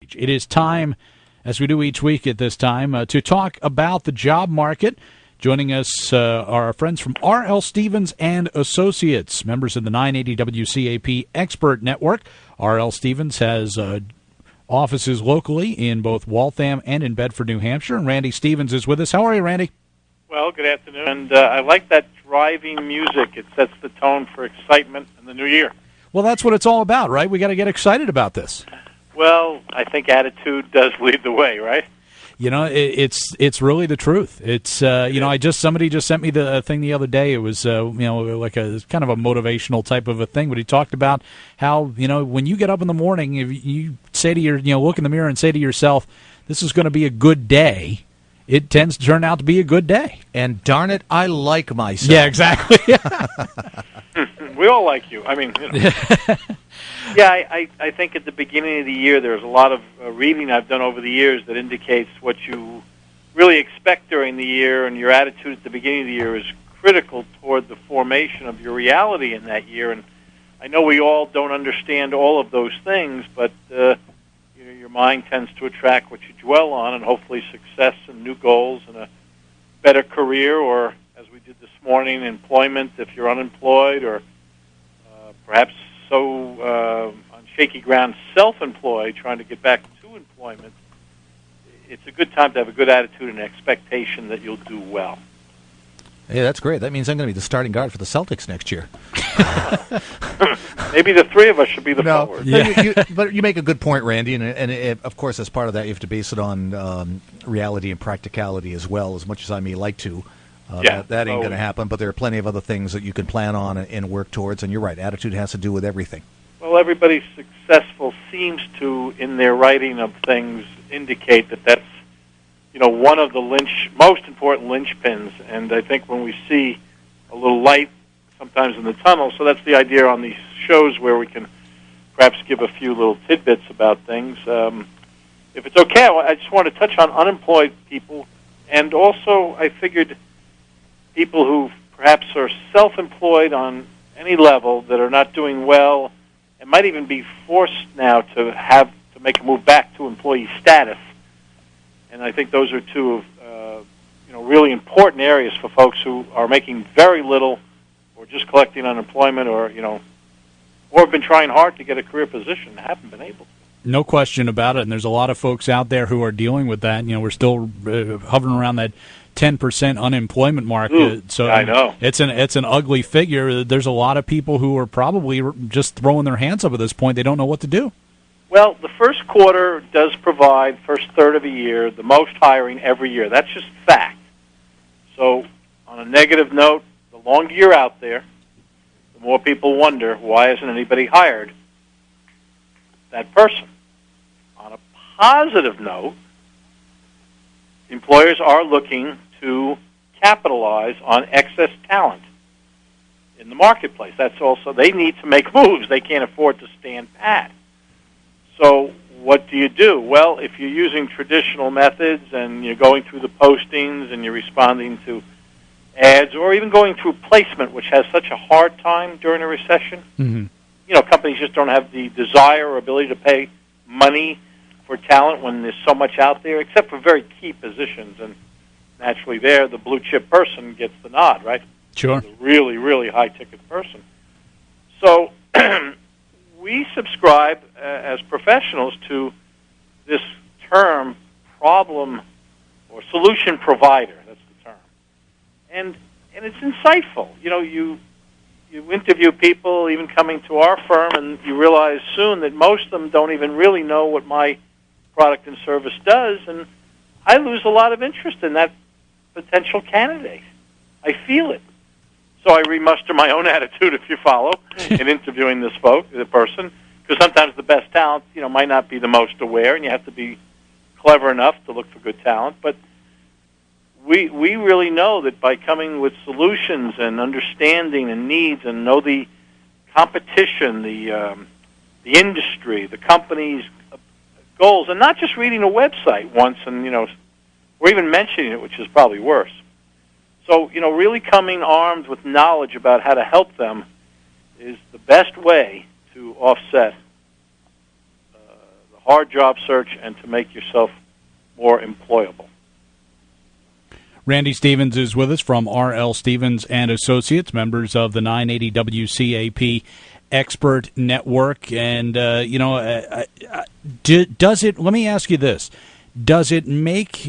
page. It is time, as we do each week at this time, to talk about the job market. Joining us are our friends from R.L. Stevens and Associates, members of the 980 WCAP Expert Network. R.L. Stevens has offices locally in both Waltham and in Bedford, New Hampshire. And Randy Stevens is with us. How are you, Randy? Well, good afternoon. And I like that driving music. It sets the tone for excitement in the new year. Well, that's what it's all about, right? We got to get excited about this. Well, I think attitude does lead the way, right? You know, it's really the truth. It's somebody just sent me the thing the other day. It was like a kind of a motivational type of a thing, but he talked about how when you get up in the morning, if you say to look in the mirror and say to yourself, "This is going to be a good day," it tends to turn out to be a good day. And darn it, I like myself. Yeah, exactly. We all like you. I mean, Yeah, I think at the beginning of the year there's a lot of reading I've done over the years that indicates what you really expect during the year, and your attitude at the beginning of the year is critical toward the formation of your reality in that year. And I know we all don't understand all of those things, but your mind tends to attract what you dwell on, and hopefully success and new goals and a better career, or, as we did this morning, employment if you're unemployed, or perhaps on shaky ground, self-employed, trying to get back to employment. It's a good time to have a good attitude and expectation that you'll do well. Hey, that's great. That means I'm going to be the starting guard for the Celtics next year. Maybe the three of us should be the forward. Yeah. But you make a good point, Randy, and of course, as part of that, you have to base it on reality and practicality as well, as much as I may like to. That ain't going to happen, but there are plenty of other things that you can plan on and work towards, and you're right, attitude has to do with everything. Well, everybody successful seems to, in their writing of things, indicate that that's one of the most important linchpins, and I think when we see a little light sometimes in the tunnel, so that's the idea on these shows where we can perhaps give a few little tidbits about things. If it's okay, I just want to touch on unemployed people, and also I figured people who perhaps are self-employed on any level that are not doing well and might even be forced now to make a move back to employee status. And I think those are two of really important areas for folks who are making very little, or just collecting unemployment, or have been trying hard to get a career position and haven't been able to. No question about it, and there's a lot of folks out there who are dealing with that. We're still hovering around that 10% unemployment mark. So I know it's an ugly figure. There's a lot of people who are probably just throwing their hands up at this point. They don't know what to do. Well, the first quarter does provide, first third of the year, the most hiring every year. That's just fact. So on a negative note, the longer you're out there, the more people wonder, why isn't anybody hired that person? On a positive note, employers are looking to capitalize on excess talent in the marketplace. That's also, they need to make moves. They can't afford to stand pat. So what do you do? Well, if you're using traditional methods and you're going through the postings and you're responding to ads, or even going through placement, which has such a hard time during a recession, companies just don't have the desire or ability to pay money for talent when there's so much out there, except for very key positions. And naturally there, the blue-chip person gets the nod, right? Sure. The really, really high-ticket person. So we subscribe as professionals to this term, problem or solution provider. That's the term. And it's insightful. You interview people, even coming to our firm, and you realize soon that most of them don't even really know what my product and service does, and I lose a lot of interest in that potential candidate. I feel it. So I remuster my own attitude, if you follow, in interviewing the person, because sometimes the best talent, might not be the most aware, and you have to be clever enough to look for good talent. But we really know that by coming with solutions and understanding and needs, and know the competition, the industry, the company's goals, and not just reading a website once and or even mentioning it, which is probably worse. So, really coming armed with knowledge about how to help them is the best way to offset the hard job search and to make yourself more employable. Randy Stevens is with us from R.L. Stevens and Associates, members of the 980 WCAP Expert Network. And, does it, let me ask you this, does it make,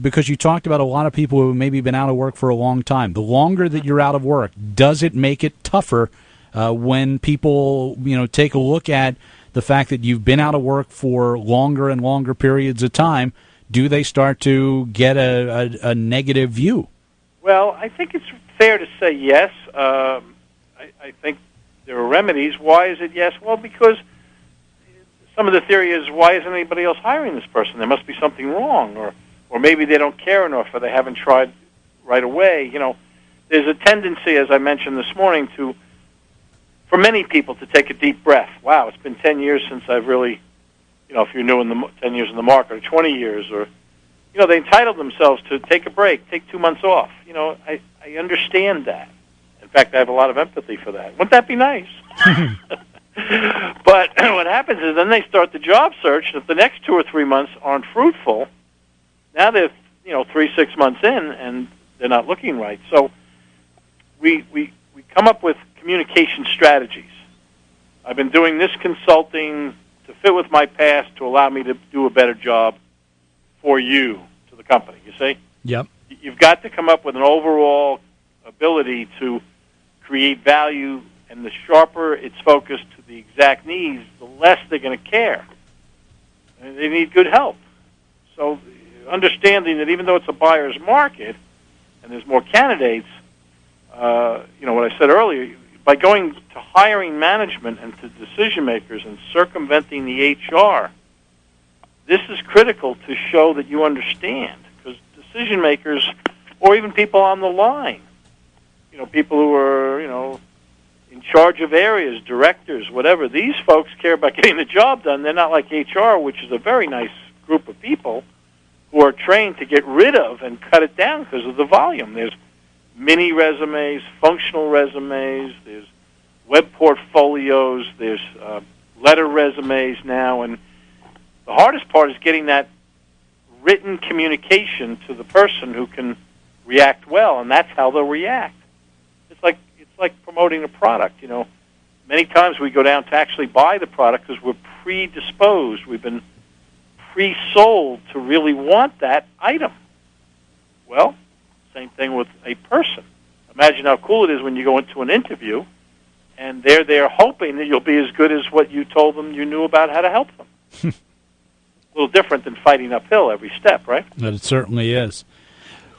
because you talked about a lot of people who maybe been out of work for a long time, the longer that you're out of work, does it make it tougher when people, take a look at the fact that you've been out of work for longer and longer periods of time? Do they start to get a negative view? Well, I think it's fair to say yes. I think there are remedies. Why is it yes? Well, because some of the theory is, why isn't anybody else hiring this person? There must be something wrong, or maybe they don't care enough, or they haven't tried right away. There's a tendency, as I mentioned this morning, for many people to take a deep breath. Wow, it's been 10 years since I've really, if you're new in the 10 years in the market, or 20 years, or, they entitled themselves to take a break, take 2 months off. I understand that. In fact, I have a lot of empathy for that. Wouldn't that be nice? But what happens is then they start the job search, and if the next 2 or 3 months aren't fruitful, now they're 3-6 months in, and they're not looking right. So we come up with communication strategies. I've been doing this consulting to fit with my past to allow me to do a better job for you, to the company, you see? Yep. You've got to come up with an overall ability to create value, and the sharper it's focused to the exact needs, the less they're going to care. And they need good help. So understanding that even though it's a buyer's market and there's more candidates, what I said earlier, by going to hiring management and to decision makers and circumventing the HR, this is critical to show that you understand, because decision makers, or even people on the line, people who are, in charge of areas, directors, whatever, these folks care about getting the job done. They're not like HR, which is a very nice group of people who are trained to get rid of and cut it down because of the volume. There's mini resumes, functional resumes, there's web portfolios, there's letter resumes now, and the hardest part is getting that written communication to the person who can react well, and that's how they'll react. It's like promoting a product. Many times we go down to actually buy the product because we're predisposed. We've been pre-sold to really want that item. Well, same thing with a person. Imagine how cool it is when you go into an interview and they're there hoping that you'll be as good as what you told them you knew about how to help them. A little different than fighting uphill every step, right? That it certainly is.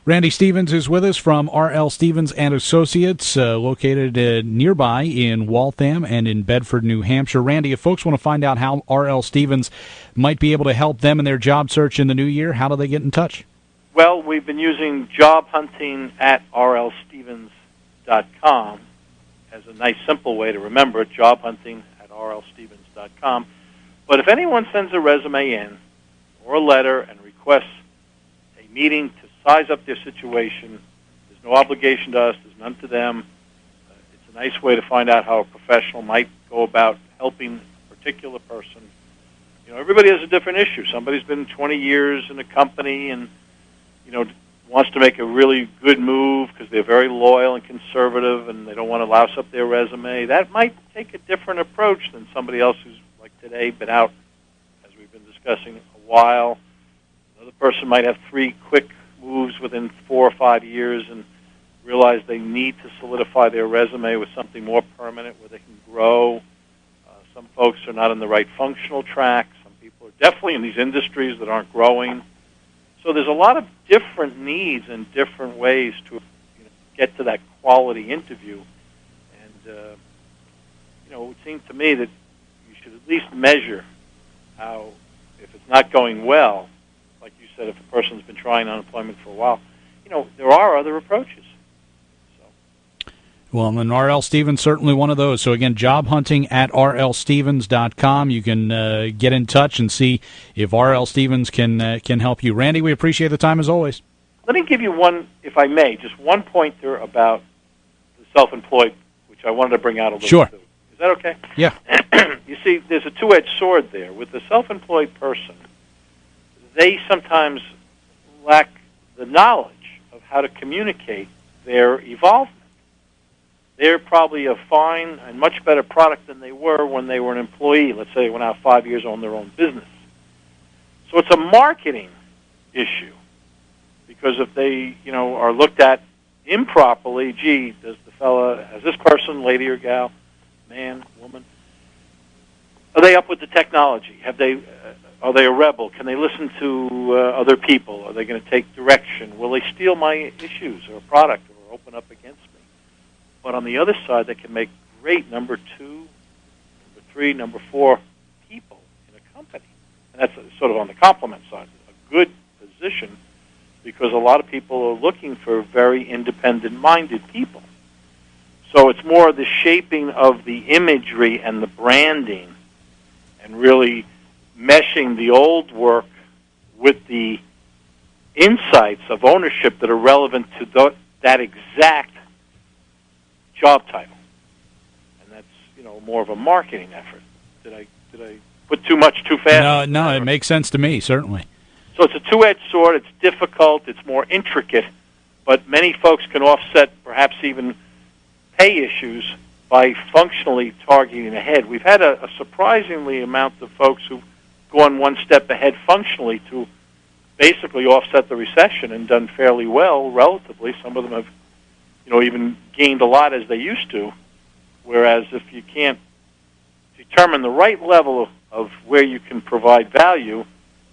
Randy Stevens is with us from R.L. Stevens and Associates, located nearby in Waltham and in Bedford, New Hampshire. Randy, if folks want to find out how R.L. Stevens might be able to help them in their job search in the new year, how do they get in touch? Well, we've been using job hunting at rlstevens.com as a nice, simple way to remember it, job hunting at rlstevens.com. But if anyone sends a resume in or a letter and requests a meeting to size up their situation, there's no obligation to us, there's none to them. It's a nice way to find out how a professional might go about helping a particular person. Everybody has a different issue. Somebody's been 20 years in a company and wants to make a really good move because they're very loyal and conservative and they don't want to louse up their resume. That might take a different approach than somebody else who's, like today, been out, as we've been discussing, a while. Another person might have 3 quick moves within 4 or 5 years and realize they need to solidify their resume with something more permanent where they can grow. Some folks are not in the right functional track. Some people are definitely in these industries that aren't growing. So there's a lot of different needs and different ways to get to that quality interview. And, it would seem to me that you should at least measure how, if it's not going well, like you said, if a person's been trying unemployment for a while, there are other approaches. Well, and R.L. Stevens certainly one of those. So, again, job hunting at rlstevens.com. You can get in touch and see if R.L. Stevens can help you. Randy, we appreciate the time as always. Let me give you one, if I may, just one pointer about the self-employed, which I wanted to bring out a little Sure. too. that okay? Yeah. You see, there's a two-edged sword there. With the self-employed person, they sometimes lack the knowledge of how to communicate their evolvement. They're probably a fine and much better product than they were when they were an employee. Let's say they went out 5 years on their own business. So it's a marketing issue, because if they, are looked at improperly, gee, has this person, lady or gal, man, woman, are they up with the technology? Are they a rebel? Can they listen to other people? Are they going to take direction? Will they steal my issues or product or open up against me? But on the other side, they can make great number 2, number 3, number 4 people in a company. And that's sort of on the compliment side, a good position, because a lot of people are looking for very independent-minded people. So it's more the shaping of the imagery and the branding, and really meshing the old work with the insights of ownership that are relevant to that exact job title. And that's, more of a marketing effort. Did I put too much too fast? No, it makes sense to me, certainly. So it's a two-edged sword. It's difficult. It's more intricate. But many folks can offset perhaps even pay issues by functionally targeting ahead. We've had a surprisingly amount of folks who've gone one step ahead functionally to basically offset the recession and done fairly well relatively. Some of them have, even gained a lot as they used to, whereas if you can't determine the right level of where you can provide value,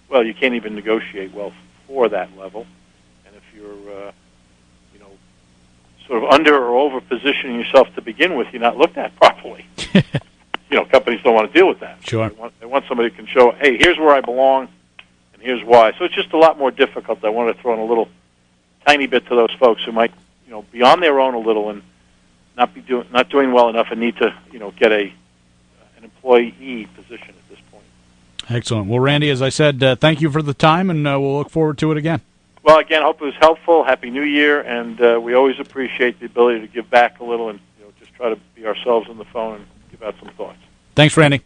well, you can't even negotiate well for that level. And if you're, sort of under or over positioning yourself to begin with, you're not looked at properly. Companies don't want to deal with that. Sure. They want somebody who can show, hey, here's where I belong, and here's why. So it's just a lot more difficult. I want to throw in a little tiny bit to those folks who might, be on their own a little and not doing well enough and need to, get an employee position at this point. Excellent. Well, Randy, as I said, thank you for the time, and we'll look forward to it again. Well, again, hope it was helpful. Happy New Year, and we always appreciate the ability to give back a little and just try to be ourselves on the phone and give out some thoughts. Thanks, Randy.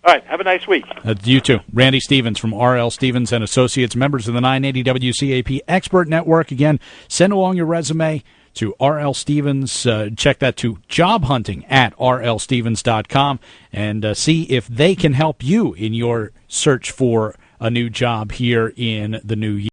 All right, have a nice week. You too. Randy Stevens from R.L. Stevens and Associates, members of the 980 WCAP Expert Network. Again, send along your resume to R.L. Stevens. Check that to jobhunting@rlstevens.com and see if they can help you in your search for a new job here in the new year.